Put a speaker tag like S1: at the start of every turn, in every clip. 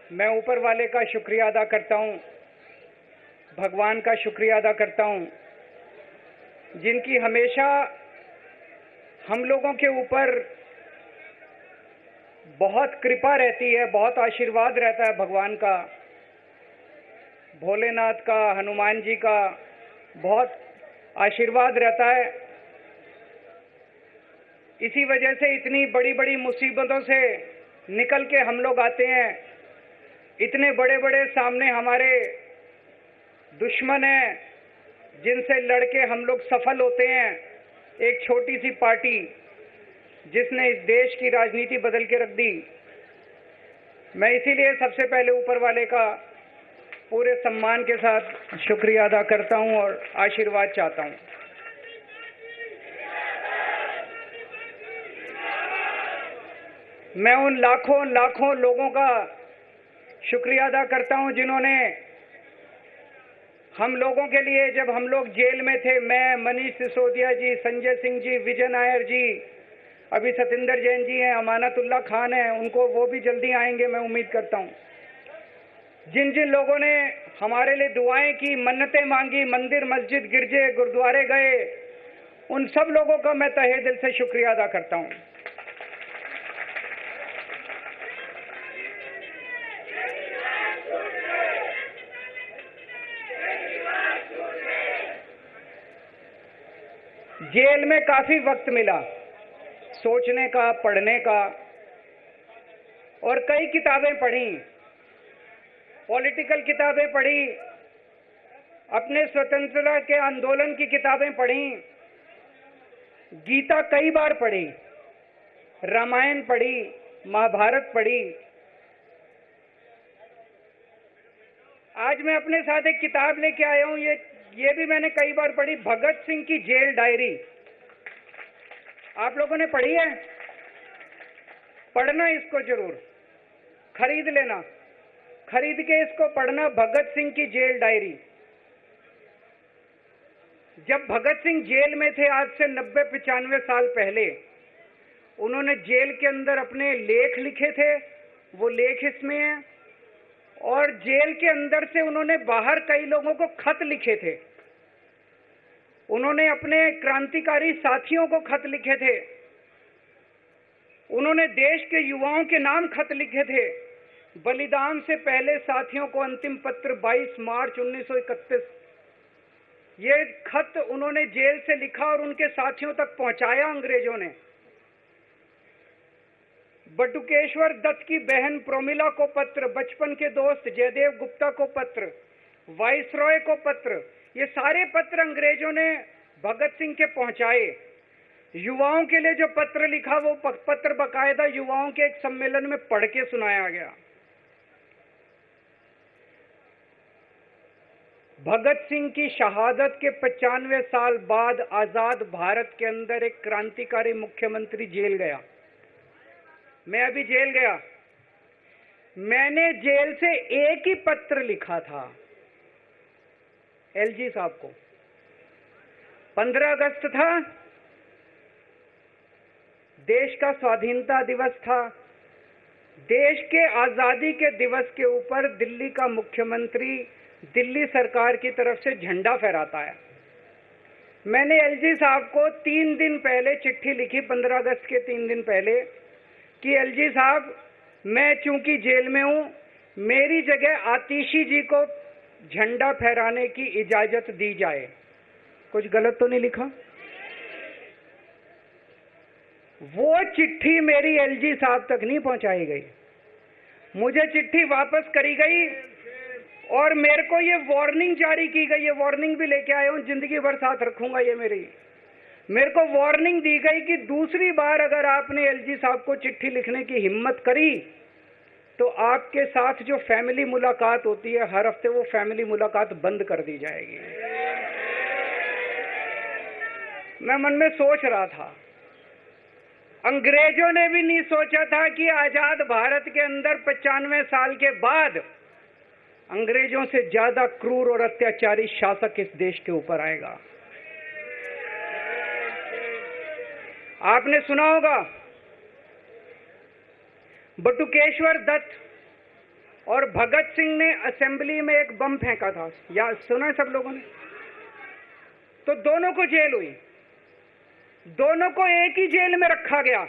S1: मैं ऊपर वाले का शुक्रिया अदा करता हूँ, भगवान का शुक्रिया अदा करता हूँ, जिनकी हमेशा हम लोगों के ऊपर बहुत कृपा रहती है, बहुत आशीर्वाद रहता है भगवान का, भोलेनाथ का, हनुमान जी का बहुत आशीर्वाद रहता है। इसी वजह से इतनी बड़ी बड़ी मुसीबतों से निकल के हम लोग आते हैं। इतने बड़े बड़े सामने हमारे दुश्मन हैं जिनसे लड़के हम लोग सफल होते हैं। एक छोटी सी पार्टी जिसने इस देश की राजनीति बदल के रख दी। मैं इसीलिए सबसे पहले ऊपर वाले का पूरे सम्मान के साथ शुक्रिया अदा करता हूं और आशीर्वाद चाहता हूं। मैं उन लाखों लाखों लोगों का शुक्रिया अदा करता हूं जिन्होंने हम लोगों के लिए, जब हम लोग जेल में थे, मैं, मनीष सिसोदिया जी, संजय सिंह जी, विजय नायर जी, अभी सतिंदर जैन जी हैं, अमानतुल्लाह खान हैं, उनको वो भी जल्दी आएंगे मैं उम्मीद करता हूं। जिन जिन लोगों ने हमारे लिए दुआएं की, मन्नतें मांगी, मंदिर मस्जिद गिरजे गुरुद्वारे गए, उन सब लोगों का मैं तहे दिल से शुक्रिया अदा करता हूं। जेल में काफी वक्त मिला सोचने का, पढ़ने का, और कई किताबें पढ़ी, पॉलिटिकल किताबें पढ़ी, अपने स्वतंत्रता के आंदोलन की किताबें पढ़ी, गीता कई बार पढ़ी, रामायण पढ़ी, महाभारत पढ़ी। आज मैं अपने साथ एक किताब लेके आया हूं, ये भी मैंने कई बार पढ़ी, भगत सिंह की जेल डायरी। आप लोगों ने पढ़ी है? पढ़ना इसको जरूर, खरीद लेना, खरीद के इसको पढ़ना, भगत सिंह की जेल डायरी। जब भगत सिंह जेल में थे, आज से 90-95 साल पहले, उन्होंने जेल के अंदर अपने लेख लिखे थे, वो लेख इसमें हैं। और जेल के अंदर से उन्होंने बाहर कई लोगों को खत लिखे थे, उन्होंने अपने क्रांतिकारी साथियों को खत लिखे थे, उन्होंने देश के युवाओं के नाम खत लिखे थे। बलिदान से पहले साथियों को अंतिम पत्र 22 मार्च 1931, ये खत उन्होंने जेल से लिखा और उनके साथियों तक पहुंचाया अंग्रेजों ने। बटुकेश्वर दत्त की बहन प्रोमिला को पत्र, बचपन के दोस्त जयदेव गुप्ता को पत्र, वाइसरॉय को पत्र, ये सारे पत्र अंग्रेजों ने भगत सिंह के पहुंचाए। युवाओं के लिए जो पत्र लिखा, वो पत्र बाकायदा युवाओं के एक सम्मेलन में पढ़ के सुनाया गया। भगत सिंह की शहादत के 95 साल बाद आजाद भारत के अंदर एक क्रांतिकारी मुख्यमंत्री जेल गया। मैं अभी जेल गया, मैंने जेल से एक ही पत्र लिखा था एलजी साहब को। 15 अगस्त था, देश का स्वाधीनता दिवस था। देश के आजादी के दिवस के ऊपर दिल्ली का मुख्यमंत्री दिल्ली सरकार की तरफ से झंडा फहराता है। मैंने एलजी साहब को 3 दिन पहले चिट्ठी लिखी, 15 अगस्त के 3 दिन पहले, कि एलजी साहब, मैं चूंकि जेल में हूं, मेरी जगह आतिशी जी को झंडा फहराने की इजाजत दी जाए। कुछ गलत तो नहीं लिखा? वो चिट्ठी मेरी एलजी साहब तक नहीं पहुंचाई गई, मुझे चिट्ठी वापस करी गई और मेरे को ये वार्निंग जारी की गई। ये वार्निंग भी लेके आया हूं, जिंदगी भर साथ रखूंगा ये मेरे को वार्निंग दी गई कि दूसरी बार अगर आपने एलजी साहब को चिट्ठी लिखने की हिम्मत करी तो आपके साथ जो फैमिली मुलाकात होती है हर हफ्ते, वो फैमिली मुलाकात बंद कर दी जाएगी। मैं मन में सोच रहा था, अंग्रेजों ने भी नहीं सोचा था कि आजाद भारत के अंदर 95 साल के बाद अंग्रेजों से ज्यादा क्रूर और अत्याचारी शासक इस देश के ऊपर आएगा। आपने सुना होगा, बटुकेश्वर दत्त और भगत सिंह ने असेंबली में एक बम फेंका था, या सुना है सब लोगों ने? तो दोनों को जेल हुई, दोनों को एक ही जेल में रखा गया,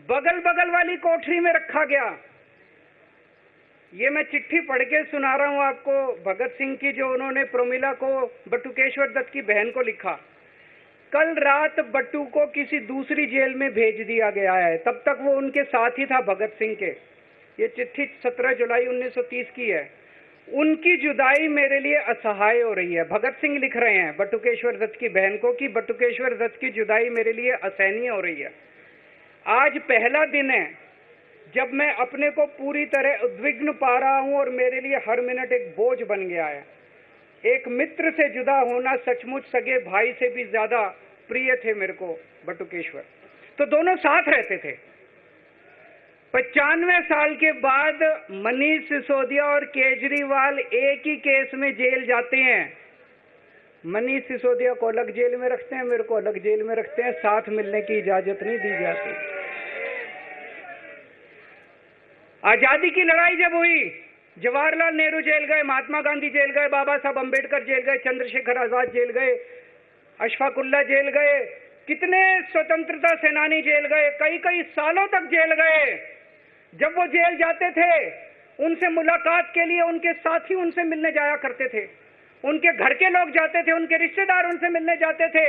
S1: बगल बगल वाली कोठरी में रखा गया। ये मैं चिट्ठी पढ़ के सुना रहा हूं आपको, भगत सिंह की, जो उन्होंने प्रोमिला को, बटुकेश्वर दत्त की बहन को लिखा। कल रात बट्टू को किसी दूसरी जेल में भेज दिया गया है, तब तक वो उनके साथ ही था भगत सिंह के। ये चिट्ठी 17 जुलाई 1930 की है। उनकी जुदाई मेरे लिए असहाय हो रही है। भगत सिंह लिख रहे हैं बटुकेश्वर दत्त की बहन को कि बटुकेश्वर दत्त की जुदाई मेरे लिए असहनीय हो रही है। आज पहला दिन है जब मैं अपने को पूरी तरह उद्विग्न पा रहा हूं और मेरे लिए हर मिनट एक बोझ बन गया है। एक मित्र से जुदा होना सचमुच सगे भाई से भी ज्यादा प्रिय थे मेरे को बटुकेश्वर। तो दोनों साथ रहते थे। 95 साल के बाद मनीष सिसोदिया और केजरीवाल एक ही केस में जेल जाते हैं। मनीष सिसोदिया को अलग जेल में रखते हैं, मेरे को अलग जेल में रखते हैं, साथ मिलने की इजाजत नहीं दी जाती। आजादी की लड़ाई जब हुई, जवाहरलाल नेहरू जेल गए, महात्मा गांधी जेल गए, बाबा साहब अंबेडकर जेल गए, चंद्रशेखर आजाद जेल गए, अशफाकुल्ला जेल गए, कितने स्वतंत्रता सेनानी जेल गए, कई कई सालों तक जेल गए। जब वो जेल जाते थे, उनसे मुलाकात के लिए उनके साथी उनसे मिलने जाया करते थे, उनके घर के लोग जाते थे, उनके रिश्तेदार उनसे मिलने जाते थे,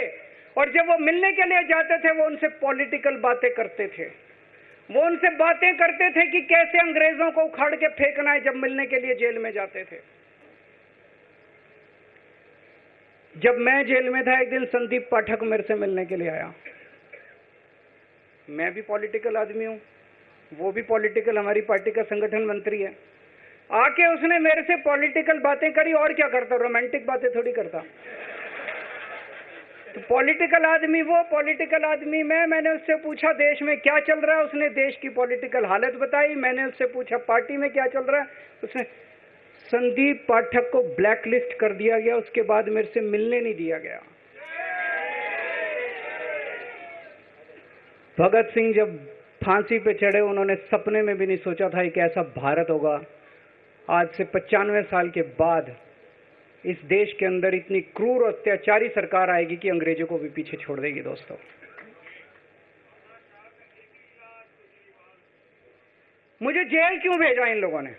S1: और जब वो मिलने के लिए जाते थे वो उनसे पॉलिटिकल बातें करते थे। वो उनसे बातें करते थे कि कैसे अंग्रेजों को उखाड़ के फेंकना है, जब मिलने के लिए जेल में जाते थे। जब मैं जेल में था, एक दिन संदीप पाठक मेरे से मिलने के लिए आया। मैं भी पॉलिटिकल आदमी हूं, वो भी पॉलिटिकल, हमारी पार्टी का संगठन मंत्री है। आके उसने मेरे से पॉलिटिकल बातें करी, और क्या करता, रोमांटिक बातें थोड़ी करता। तो पॉलिटिकल आदमी वो, पॉलिटिकल आदमी मैं। मैंने उससे पूछा देश में क्या चल रहा है, उसने देश की पॉलिटिकल हालत बताई। मैंने उससे पूछा पार्टी में क्या चल रहा है, उसने संदीप पाठक को ब्लैकलिस्ट कर दिया गया, उसके बाद मेरे से मिलने नहीं दिया गया। भगत सिंह जब फांसी पे चढ़े, उन्होंने सपने में भी नहीं सोचा था कि ऐसा भारत होगा। आज से 95 साल के बाद इस देश के अंदर इतनी क्रूर और अत्याचारी सरकार आएगी कि अंग्रेजों को भी पीछे छोड़ देगी। दोस्तों, मुझे जेल क्यों भेजा इन लोगों ने?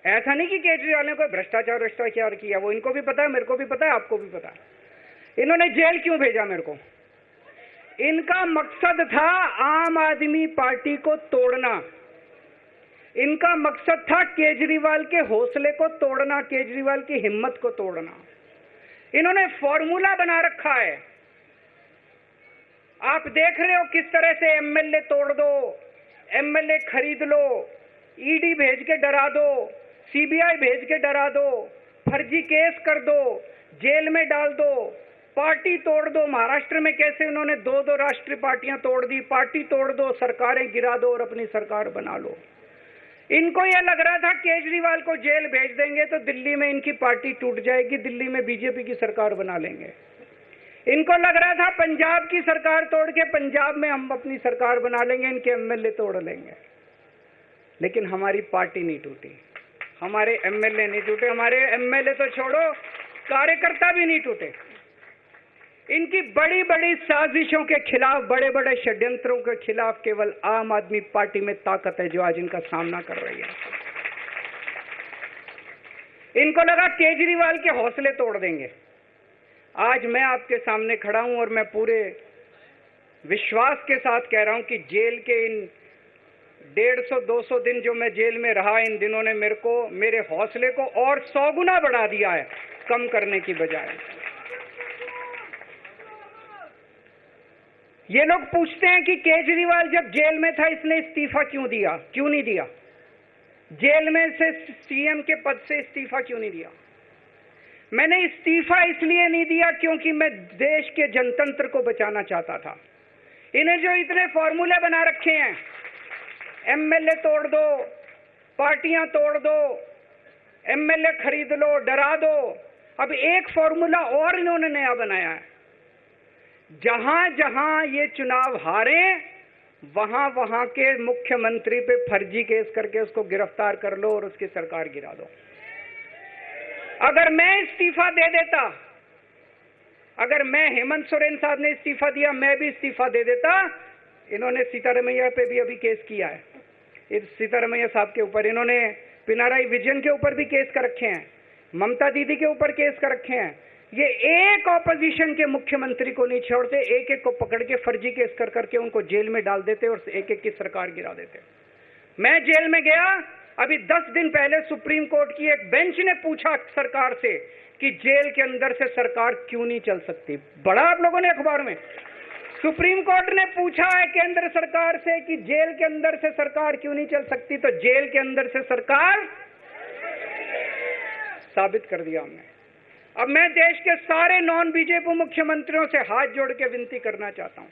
S1: ऐसा नहीं कि केजरीवाल ने कोई भ्रष्टाचार किया, वो इनको भी पता है, मेरे को भी पता है, आपको भी पता है। इन्होंने जेल क्यों भेजा मेरे को? इनका मकसद था आम आदमी पार्टी को तोड़ना। इनका मकसद था केजरीवाल के हौसले को तोड़ना, केजरीवाल की हिम्मत को तोड़ना। इन्होंने फॉर्मूला बना रखा है। आप देख रहे हो किस तरह से एमएलए तोड़ दो, एमएलए खरीद लो, ईडी भेज के डरा दो, सीबीआई भेज के डरा दो, फर्जी केस कर दो, जेल में डाल दो, पार्टी तोड़ दो। महाराष्ट्र में कैसे उन्होंने 2-2 राष्ट्रीय पार्टियां तोड़ दी। पार्टी तोड़ दो, सरकारें गिरा दो और अपनी सरकार बना लो। इनको यह लग रहा था केजरीवाल को जेल भेज देंगे तो दिल्ली में इनकी पार्टी टूट जाएगी, दिल्ली में बीजेपी की सरकार बना लेंगे। इनको लग रहा था पंजाब की सरकार तोड़ के पंजाब में हम अपनी सरकार बना लेंगे, इनके एमएलए तोड़ लेंगे। लेकिन हमारी पार्टी नहीं टूटी, हमारे एमएलए नहीं टूटे, हमारे एमएलए तो छोड़ो, कार्यकर्ता भी नहीं टूटे। इनकी बड़ी बड़ी साजिशों के खिलाफ, बड़े बड़े षड्यंत्रों के खिलाफ केवल आम आदमी पार्टी में ताकत है, जो आज इनका सामना कर रही है। इनको लगा केजरीवाल के हौसले तोड़ देंगे। आज मैं आपके सामने खड़ा हूं और मैं पूरे विश्वास के साथ कह रहा हूं कि जेल के इन 150-200 दिन जो मैं जेल में रहा, इन दिनों ने मेरे हौसले को और 100 गुना बढ़ा दिया है, कम करने की बजाय। ये लोग पूछते हैं कि केजरीवाल जब जेल में था इसने इस्तीफा क्यों दिया, क्यों नहीं दिया? जेल में से सीएम के पद से इस्तीफा क्यों नहीं दिया? मैंने इस्तीफा इसलिए नहीं दिया क्योंकि मैं देश के जनतंत्र को बचाना चाहता था। इन्हें जो इतने फॉर्मूले बना रखे हैं, एमएलए तोड़ दो, पार्टियां तोड़ दो, एमएलए खरीद लो, डरा दो। अब एक फॉर्मूला और इन्होंने नया बनाया है। जहां जहां ये चुनाव हारे, वहां के मुख्यमंत्री पे फर्जी केस करके उसको गिरफ्तार कर लो और उसकी सरकार गिरा दो। अगर मैं इस्तीफा दे देता, अगर मैं हेमंत सोरेन साहब ने इस्तीफा दिया, मैं भी इस्तीफा दे देता, इन्होंने सीतारमैया पे भी अभी केस किया है, इस सीतारमैया साहब के ऊपर इन्होंने पिनाराई विजयन के ऊपर भी केस कर रखे हैं, ममता दीदी के ऊपर केस कर रखे हैं। ये एक ऑपोजिशन के मुख्यमंत्री को नहीं छोड़ते, एक एक को पकड़ के फर्जी केस कर करके उनको जेल में डाल देते और एक एक की सरकार गिरा देते। मैं जेल में गया, अभी 10 दिन पहले सुप्रीम कोर्ट की एक बेंच ने पूछा सरकार से कि जेल के अंदर से सरकार क्यों नहीं चल सकती। बड़ा आप लोगों ने अखबार में, सुप्रीम कोर्ट ने पूछा है केंद्र सरकार से कि जेल के अंदर से सरकार क्यों नहीं चल सकती, तो जेल के अंदर से सरकार साबित कर दिया हमने। अब मैं देश के सारे नॉन बीजेपी मुख्यमंत्रियों से हाथ जोड़ के विनती करना चाहता हूं,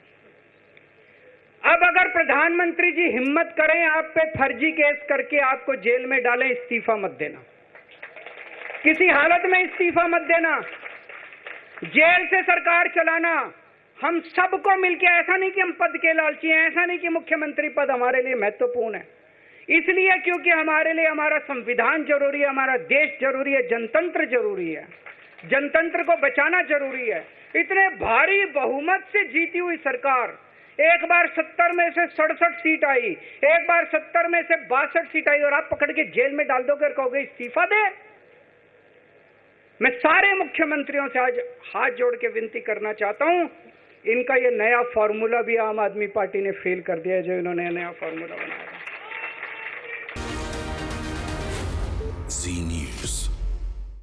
S1: अब अगर प्रधानमंत्री जी हिम्मत करें आप पे फर्जी केस करके आपको जेल में डालें, इस्तीफा मत देना, किसी हालत में इस्तीफा मत देना। जेल से सरकार चलाना हम सबको मिलकर, ऐसा नहीं कि हम पद के लालची हैं, ऐसा नहीं कि मुख्यमंत्री पद हमारे लिए महत्वपूर्ण है, इसलिए क्योंकि हमारे लिए हमारा संविधान जरूरी है, हमारा देश जरूरी है, जनतंत्र जरूरी है, जनतंत्र को बचाना जरूरी है। इतने भारी बहुमत से जीती हुई सरकार, एक बार 70 में से 67 सीट आई, एक बार 70 में से 62 सीट आई, और आप पकड़ के जेल में डाल दोगे और कहोगे इस्तीफा दे। मैं सारे मुख्यमंत्रियों से आज हाथ जोड़ के विनती करना चाहता हूं, इनका ये नया फॉर्मूला भी आम आदमी पार्टी ने फेल कर दिया है, जो इन्होंने नया फॉर्मूला बनाया।